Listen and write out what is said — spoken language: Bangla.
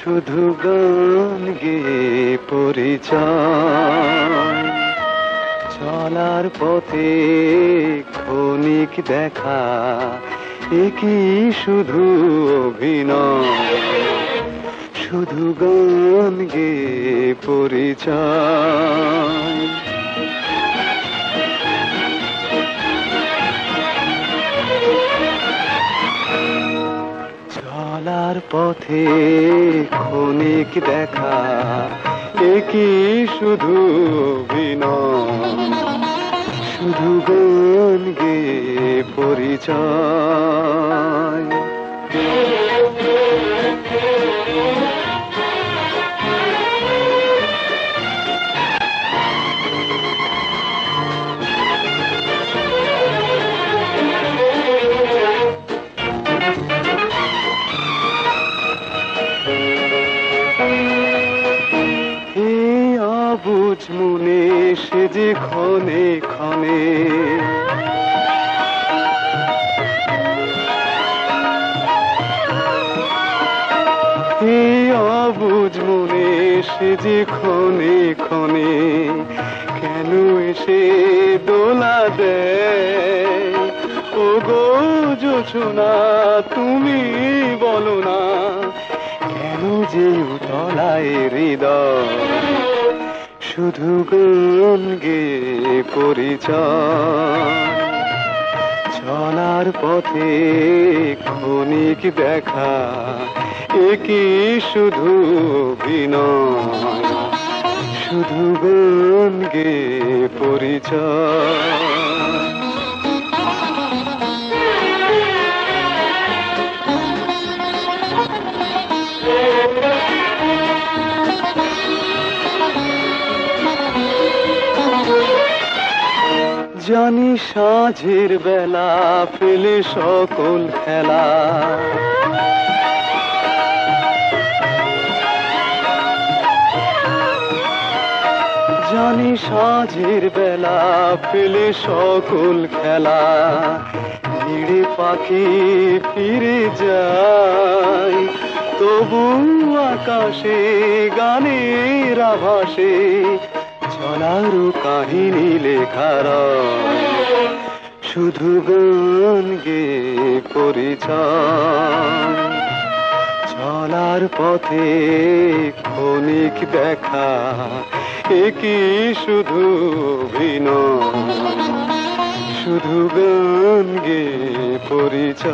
শুধু গান গেয়ে পরিচয়, চলার পথে ক্ষণিক দেখা, একই শুধু অভিনয়। শুধু গান গেয়ে পরিচয়, চলার পথে ক্ষণিক দেখা, একই শুধু অভিনয়। শুধু গান গেয়ে পরিচয়। অবুঝ মনে সে যে ক্ষণে ক্ষণে, অবুঝ মনে সে যে ক্ষণে ক্ষণে কেন এসে দোলা দেয়। ও গো জোছনা তুমি বলো না, কেন যে উতলায় হৃদয়। শুধু গান গেয়ে পরিচয়, চলার পথে ক্ষণিক দেখা, একই শুধু অভিনয়। শুধু গান গেয়ে পরিচয়। জানি সাঁঝের বেলা ফেলে সকল খেলা, জানি সাঁঝের বেলা ফেলে সকল খেলা, নিড়ে পাখি ফিরে যায়। তবু আকাশে গানের আভাসে চলার কাহিনী লেখার। শুধু গান গেয়ে পরিচয়, চলার পথে ক্ষণিক দেখা, একই শুধু অভিনয়। শুধু গান গেয়ে পরিচয়।